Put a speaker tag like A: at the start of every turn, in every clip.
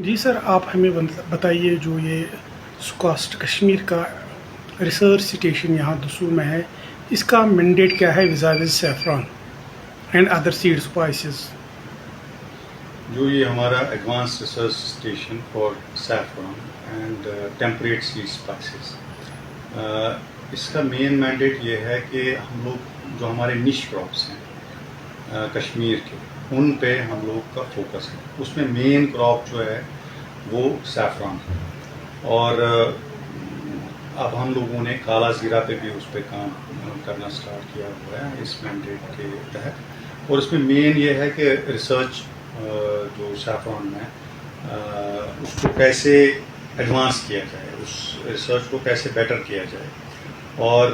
A: جی سر، آپ ہمیں بتائیے جو یہ سکاسٹ کشمیر کا ریسرچ اسٹیشن یہاں دسوق میں ہے، اس کا مینڈیٹ کیا ہے وزاوز saffron and other seed spices?
B: جو یہ ہمارا advance research station for saffron and temperate seed spices, اس کا مین مینڈیٹ یہ ہے کہ ہم لوگ جو ہمارے نش کراپس ہیں کشمیر کے، ان پہ ہم لوگ کا فوکس ہے. اس میں مین کراپ جو ہے وہ سیفران ہے، اور اب ہم لوگوں نے کالا زیرہ پہ بھی اس پہ کام کرنا سٹارٹ کیا ہوا ہے اس مینڈیٹ کے تحت. اور اس میں مین یہ ہے کہ ریسرچ جو سیفران میں اس کو کیسے ایڈوانس کیا جائے، اس ریسرچ کو کیسے بیٹر کیا جائے، اور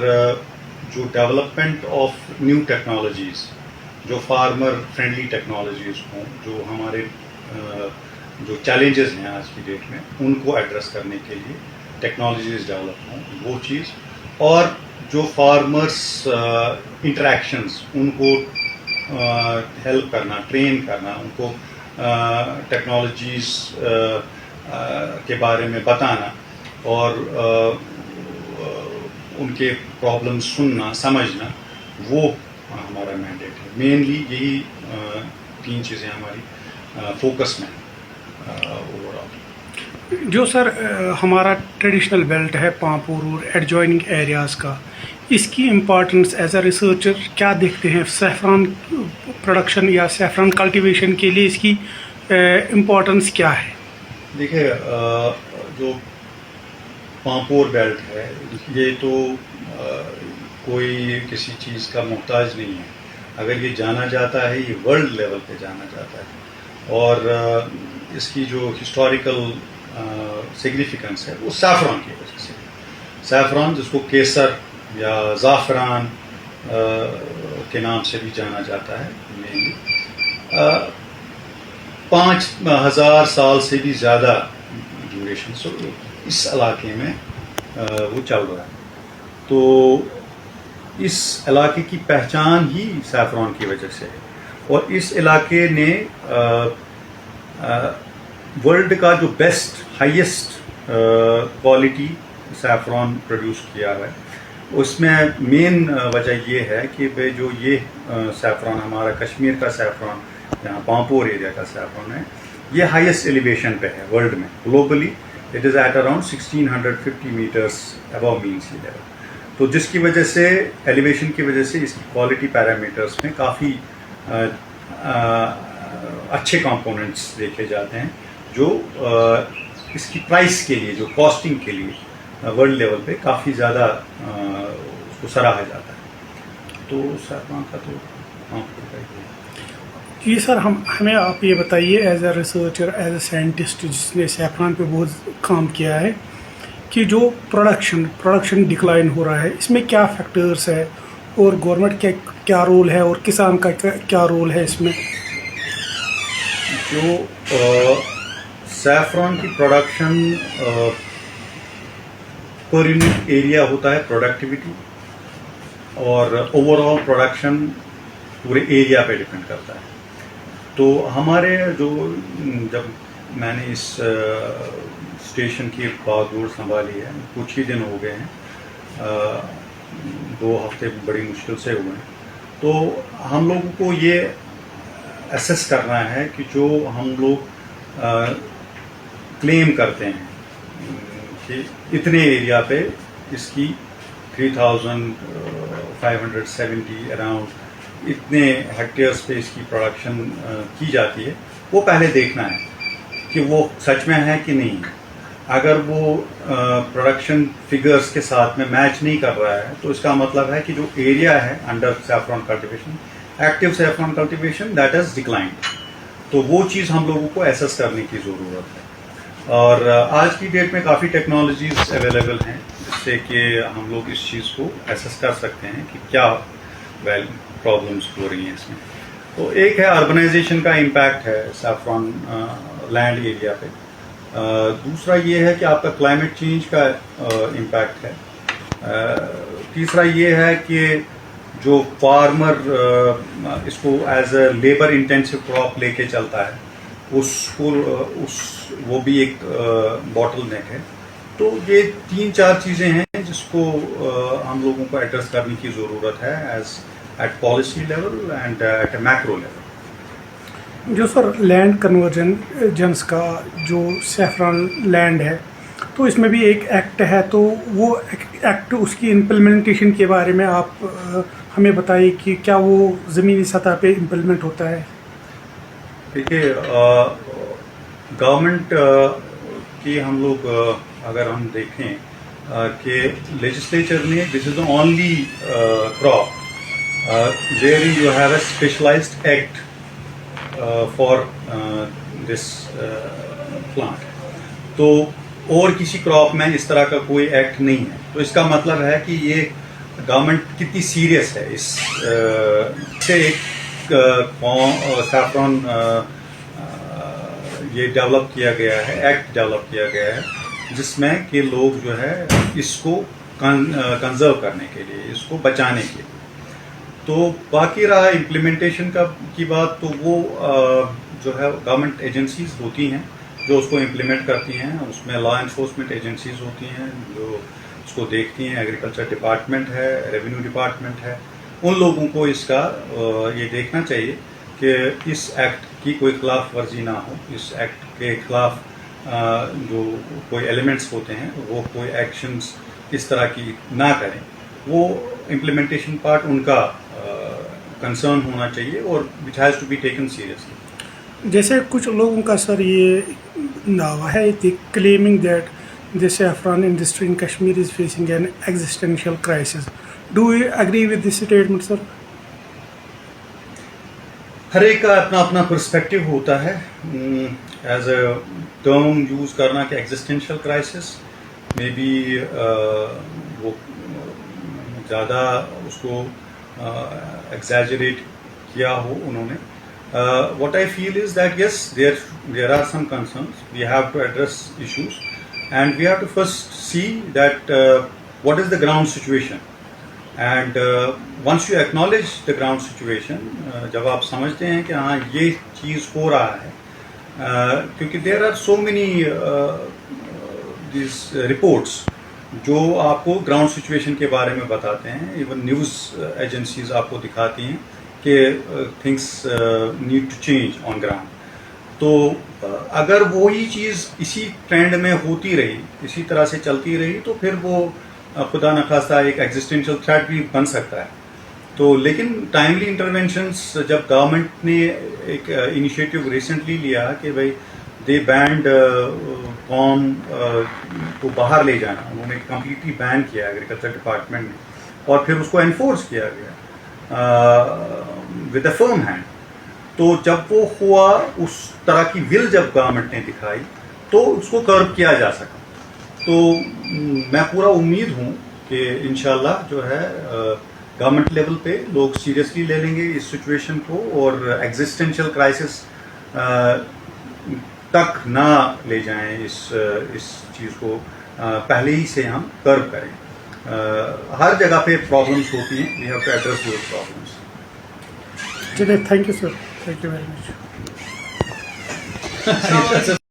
B: جو ڈیولپمنٹ آف نیو ٹیکنالوجیز، جو فارمر فرینڈلی ٹیکنالوجیز ہوں، جو ہمارے جو چیلنجز ہیں آج کی ڈیٹ میں ان کو ایڈریس کرنے کے لیے ٹیکنالوجیز ڈیولپ ہوں، وہ چیز. اور جو فارمرس انٹریکشنز، ان کو ہیلپ کرنا، ٹرین کرنا، ان کو ٹیکنالوجیز کے بارے میں بتانا، اور ان کے پرابلم سننا، سمجھنا، وہ ہمارا مینڈیٹ ہے. مینلی یہی 3 چیزیں ہماری فوکس میں اوور آل.
A: جو سر ہمارا ٹریڈیشنل بیلٹ ہے پامپور اور ایڈجوائننگ ایریاز کا، اس کی امپورٹنس ایز اے ریسرچر کیا دیکھتے ہیں؟ سیفران پروڈکشن یا سیفران کلٹیویشن کے لیے اس کی امپورٹنس کیا ہے؟
B: دیکھیے، جو پامپور بیلٹ ہے یہ تو کوئی کسی چیز کا محتاج نہیں ہے. اگر یہ جانا جاتا ہے، یہ ورلڈ لیول پہ جانا جاتا ہے، اور اس کی جو ہسٹوریکل سگنیفیکنس ہے وہ سیفران کی وجہ سے. سیفران، جس کو کیسر یا زعفران کے نام سے بھی جانا جاتا ہے، مینلی 5000 سال سے بھی زیادہ ڈیوریشن سے اس علاقے میں وہ چل رہا ہے. تو اس علاقے کی پہچان ہی سیفران کی وجہ سے ہے، اور اس علاقے نے ورلڈ کا جو best highest quality saffron produce کیا ہے. اس میں مین وجہ یہ ہے کہ جو یہ سیفران ہمارا کشمیر کا سیفران، جہاں پامپور ایریا کا سیفران ہے، یہ ہائیسٹ ایلیویشن پہ ہے ورلڈ میں. Globally it is at around 1650 metres above mean sea level. تو جس کی وجہ سے ایلیویشن کی وجہ سے اس کی کوالٹی پیرامیٹرس میں کافی اچھے کمپوننٹس دیکھے جاتے ہیں، جو اس کی پرائس کے لیے، جو کاسٹنگ کے لیے ورلڈ لیول پہ کافی زیادہ اس کو سراہا جاتا ہے. تو سیفران کا تو
A: جی سر، ہمیں آپ یہ بتائیے as a researcher, as a scientist جس نے سیفران پہ بہت کام کیا ہے، کہ جو پروڈکشن ڈکلائن ہو رہا ہے، اس میں کیا فیکٹرز ہے، اور گورنمنٹ کا کیا رول ہے، اور کسان کا کیا رول ہے اس میں؟
B: جو سیفران کی پروڈکشن پر یونٹ ایریا ہوتا ہے پروڈکٹیوٹی، اور اوور آل پروڈکشن پورے ایریا پہ ڈپینڈ کرتا ہے. تو ہمارے جب میں نے اس اسٹیشن کی بازدور سنبھالی ہے، کچھ ہی دن ہو گئے ہیں، 2 ہفتے بڑی مشکل سے ہوئے ہیں. تو ہم لوگوں کو یہ اسیس کرنا ہے کہ جو ہم لوگ کلیم کرتے ہیں کہ اتنے ایریا پہ اس کی 3570 اراؤنڈ اتنے ہیکٹیئرس پہ اس کی پروڈکشن کی جاتی ہے، وہ پہلے دیکھنا ہے کہ وہ سچ میں ہے کہ نہیں. اگر وہ پروڈکشن فگرز کے ساتھ میں میچ نہیں کر رہا ہے، تو اس کا مطلب ہے کہ جو ایریا ہے under saffron cultivation, active saffron cultivation, that is declined. تو وہ چیز ہم لوگوں کو ایسس کرنے کی ضرورت ہے. اور آج کی ڈیٹ میں کافی ٹیکنالوجیز اویلیبل ہیں جس سے کہ ہم لوگ اس چیز کو ایسس کر سکتے ہیں کہ کیا پرابلمس ہو رہی ہیں اس میں. تو ایک ہے اربنائزیشن کا امپیکٹ ہے سیفران لینڈ ایریا پہ. دوسرا یہ ہے کہ آپ کا کلائمیٹ چینج کا امپیکٹ ہے. تیسرا یہ ہے کہ جو فارمر اس کو as a labour intensive crop لے کے چلتا ہے، وہ بھی ایک باٹل نیک ہے. تو یہ 3-4 چیزیں ہیں جس کو ہم لوگوں کو ایڈریس کرنے کی ضرورت ہے as at policy level and at a macro level.
A: جو سر لینڈ کنورجنس کا جو سیفران لینڈ ہے تو اس میں بھی ایک ایکٹ ہے, تو وہ ایکٹ اس کی امپلیمنٹیشن کے بارے میں آپ ہمیں بتائیے کہ کیا وہ زمینی سطح پہ امپلیمنٹ ہوتا ہے؟
B: دیکھیے گورنمنٹ کی ہم لوگ اگر ہم دیکھیں کہ لیجسلیچر نے this is the only crop where you have a specialized act for this plant. تو اور کسی کراپ میں اس طرح کا کوئی ایکٹ نہیں ہے. تو اس کا مطلب ہے کہ یہ گورنمنٹ کتنی سیریس ہے اس سے ایک سیفران یہ ڈیولپ کیا گیا ہے, ایکٹ ڈیولپ کیا گیا ہے جس میں کہ لوگ جو ہے اس کو کنزرو کرنے کے لیے, اس کو بچانے کے لیے. تو باقی رہا امپلیمنٹیشن کی بات, تو وہ جو ہے گورنمنٹ ایجنسیز ہوتی ہیں جو اس کو امپلیمنٹ کرتی ہیں. اس میں لا انفورسمنٹ ایجنسیز ہوتی ہیں جو اس کو دیکھتی ہیں. ایگریکلچر ڈپارٹمنٹ ہے, ریونیو ڈپارٹمنٹ ہے. ان لوگوں کو اس کا یہ دیکھنا چاہیے کہ اس ایکٹ کی کوئی خلاف ورزی نہ ہو, اس ایکٹ کے خلاف جو کوئی ایلیمنٹس ہوتے ہیں وہ کوئی ایکشنز اس طرح کی نہ کریں. وہ امپلیمنٹیشن پارٹ ان کا کنسرن ہونا چاہیے اور which has to be taken seriously.
A: جیسے کچھ لوگوں کا سر یہ دعویٰ ہے claiming that the saffron industry in Kashmir is facing an existential crisis. Do you agree with this statement, sir?
B: ہر ایک کا اپنا اپنا پرسپیکٹو ہوتا ہے. ایز اے ٹرم یوز کرنا کہ ایگزسٹینشیل کرائسس میں بھی وہ زیادہ اس کو ایگزیجریٹ کیا ہو انہوں نے. What I feel is that yes, there are some concerns. We have to address issues and we have to first see that what is the ground situation. And once you acknowledge the ground situation, جب آپ سمجھتے ہیں کہ ہاں یہ چیز ہو رہا ہے, کیونکہ there are so many these reports جو آپ کو گراؤنڈ سچویشن کے بارے میں بتاتے ہیں. ایون نیوز ایجنسیز آپ کو دکھاتی ہیں کہ things need to change on ground. تو اگر وہی چیز اسی ٹرینڈ میں ہوتی رہی, اسی طرح سے چلتی رہی, تو پھر وہ خدا نخواستہ ایک ایگزسٹینشیل تھریٹ بھی بن سکتا ہے. تو لیکن ٹائملی انٹرونشنس جب گورنمنٹ نے ایک انیشیٹو ریسنٹلی لیا کہ بھائی دے بینڈ فارم کو باہر لے جانا, انہوں نے کمپلیٹلی بین کیا ایگریکلچر ڈپارٹمنٹ نے, اور پھر اس کو انفورس کیا گیا ود اے فرم ہینڈ. تو جب وہ ہوا, اس طرح کی ول جب گورنمنٹ نے دکھائی تو اس کو کرب کیا جا سکا. تو میں پورا امید ہوں کہ انشاءاللہ جو ہے گورنمنٹ لیول پہ لوگ سیریسلی لے لیں گے اس سچویشن کو, اور ایگزسٹینشیل کرائسس تک نہ لے جائیں اس چیز کو, پہلے ہی سے ہم کرب کریں. ہر جگہ پہ پرابلمس ہوتی ہیں, we have to address those problems.
A: چلیے, thank you sir, thank you very much.